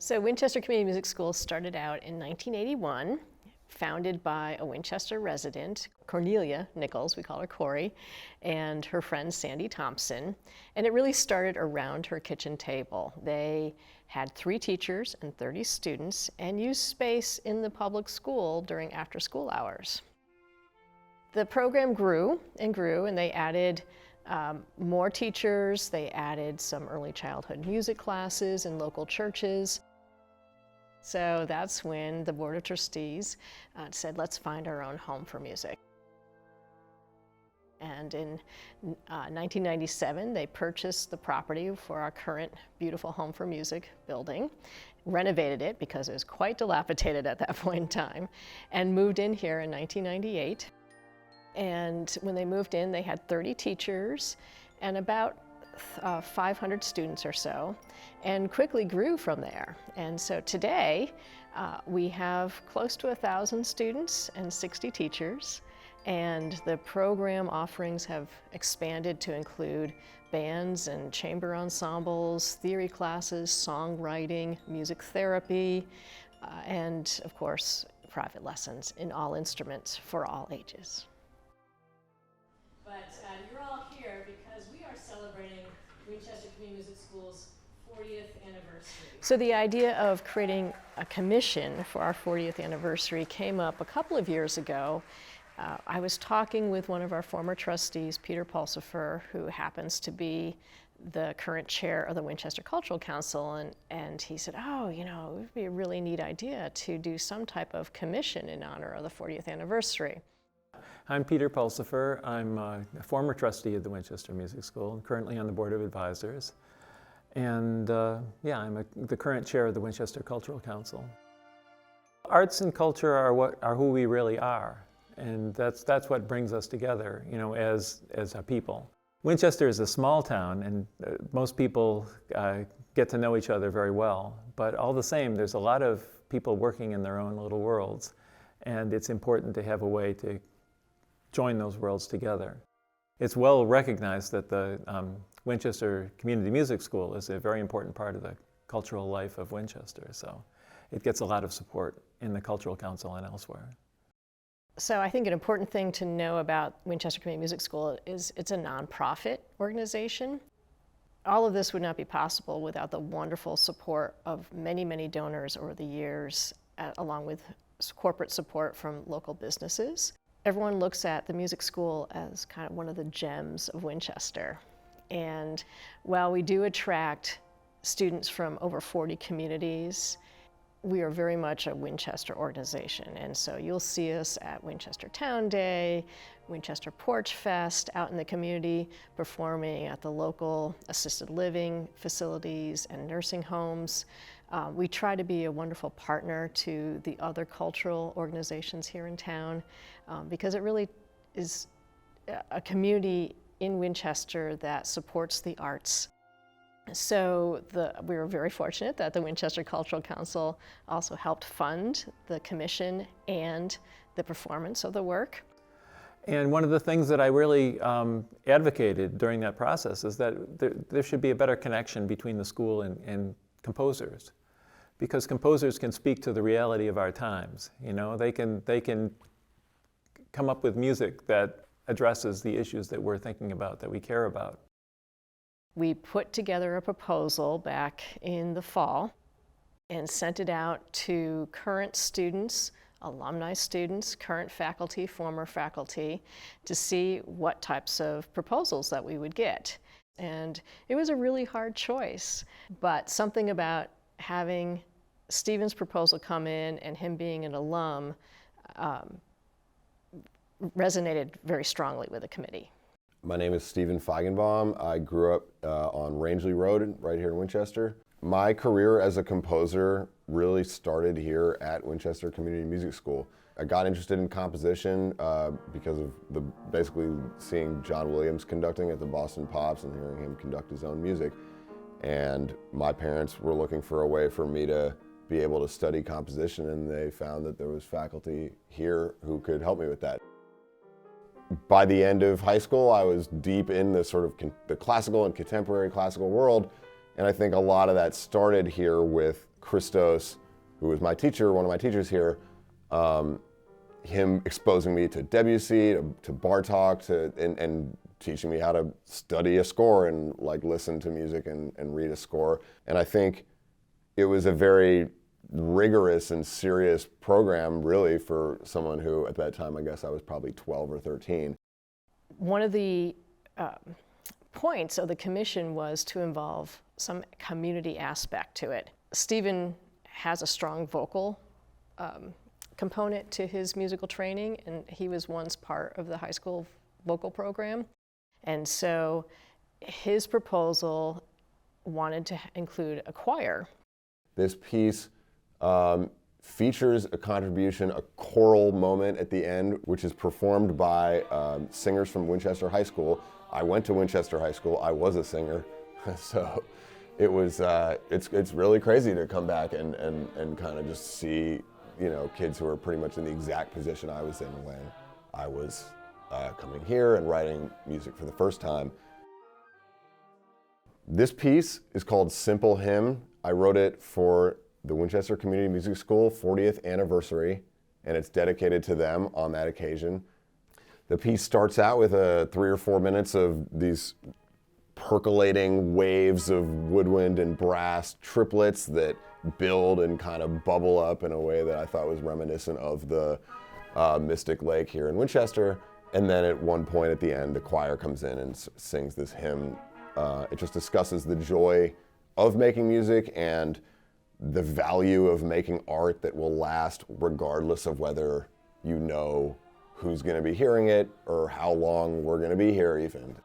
So Winchester Community Music School started out in 1981, founded by a Winchester resident, Cornelia Nichols, we call her Corey, and her friend Sandy Thompson. And it really started around her kitchen table. They had 3 teachers and 30 students and used space in the public school during after-school hours. The program grew, and they added more teachers. They added some early childhood music classes in local churches. So that's when the Board of Trustees said, let's find our own home for music. And in 1997, they purchased the property for our current beautiful Home for Music building, renovated it because it was quite dilapidated at that point in time, and moved in here in 1998. And when they moved in, they had 30 teachers and about 500 students or so, and quickly grew from there. And so today, we have close to 1,000 students and 60 teachers, and the program offerings have expanded to include bands and chamber ensembles, theory classes, songwriting, music therapy, and of course, private lessons in all instruments for all ages. But you're all here because we are celebrating Winchester Community Music School's 40th anniversary. So the idea of creating a commission for our 40th anniversary came up a couple of years ago. I was talking with one of our former trustees, Peter Pulsifer, who happens to be the current chair of the Winchester Cultural Council, and he said, oh, you know, it would be a really neat idea to do some type of commission in honor of the 40th anniversary. I'm Peter Pulsifer. I'm a former trustee of the Winchester Music School, currently on the Board of Advisors. And yeah, I'm the current chair of the Winchester Cultural Council. Arts and culture are who we really are. And that's what brings us together, you know, as a people. Winchester is a small town, and most people get to know each other very well. But all the same, there's a lot of people working in their own little worlds. And it's important to have a way to join those worlds together. It's well recognized that the Winchester Community Music School is a very important part of the cultural life of Winchester, so it gets a lot of support in the Cultural Council and elsewhere. So I think an important thing to know about Winchester Community Music School is it's a nonprofit organization. All of this would not be possible without the wonderful support of many, many donors over the years, along with corporate support from local businesses. Everyone looks at the music school as kind of one of the gems of Winchester. And while we do attract students from over 40 communities, we are very much a Winchester organization. And so you'll see us at Winchester Town Day, Winchester Porch Fest, out in the community, performing at the local assisted living facilities and nursing homes. We try to be a wonderful partner to the other cultural organizations here in town because it really is a community in Winchester that supports the arts. So we were very fortunate that the Winchester Cultural Council also helped fund the commission and the performance of the work. And one of the things that I really advocated during that process is that there should be a better connection between the school and composers, because composers can speak to the reality of our times. You know, they can come up with music that addresses the issues that we're thinking about, that we care about. We put together a proposal back in the fall and sent it out to current students, alumni students, current faculty, former faculty, to see what types of proposals that we would get. And it was a really hard choice, but something about having Stephen's proposal come in and him being an alum resonated very strongly with the committee. My name is Stephen Feigenbaum. I grew up on Rangeley Road right here in Winchester. My career as a composer really started here at Winchester Community Music School. I got interested in composition because of basically seeing John Williams conducting at the Boston Pops and hearing him conduct his own music. And my parents were looking for a way for me to be able to study composition, and they found that there was faculty here who could help me with that. By the end of high school, I was deep in the sort of the classical and contemporary classical world, and I think a lot of that started here with Christos, who was my teacher, one of my teachers here, him exposing me to Debussy, to Bartok, and teaching me how to study a score and like listen to music and read a score. And I think it was a very rigorous and serious program, really, for someone who, at that time, I guess I was probably 12 or 13. One of the points of the commission was to involve some community aspect to it. Stephen has a strong vocal component to his musical training, and he was once part of the high school vocal program. And so his proposal wanted to include a choir. This piece features a contribution, a choral moment at the end, which is performed by singers from Winchester High School. I went to Winchester High School. I was a singer, so it was. It's really crazy to come back and kind of just see, you know, kids who are pretty much in the exact position I was in when I was coming here and writing music for the first time. This piece is called Simple Hymn. I wrote it for the Winchester Community Music School 40th anniversary, and it's dedicated to them on that occasion. The piece starts out with 3 or 4 minutes of these percolating waves of woodwind and brass triplets that build and kind of bubble up in a way that I thought was reminiscent of the Mystic Lake here in Winchester. And then at one point at the end, the choir comes in and sings this hymn. It just discusses the joy of making music and the value of making art that will last regardless of whether you know who's going to be hearing it or how long we're going to be here even.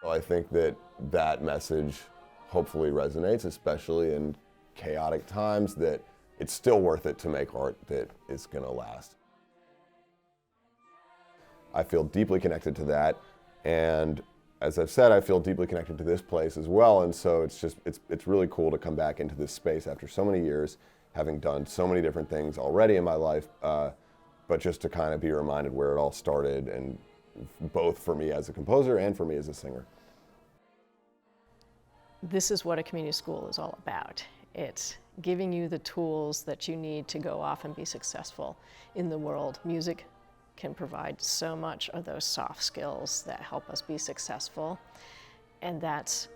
I think that that message hopefully resonates, especially in chaotic times, that it's still worth it to make art that is going to last. I feel deeply connected to that, and as I've said, I feel deeply connected to this place as well, and so it's really cool to come back into this space after so many years, having done so many different things already in my life, but just to kind of be reminded where it all started, and both for me as a composer and for me as a singer. This is what a community school is all about. It's giving you the tools that you need to go off and be successful in the world. Music can provide so much of those soft skills that help us be successful, and that's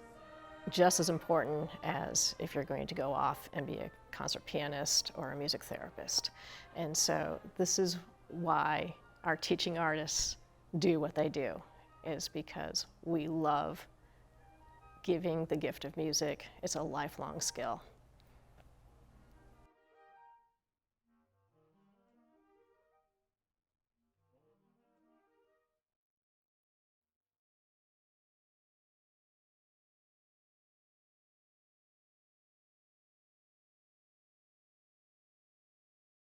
just as important as if you're going to go off and be a concert pianist or a music therapist. And so this is why our teaching artists do what they do, is because we love giving the gift of music. It's a lifelong skill.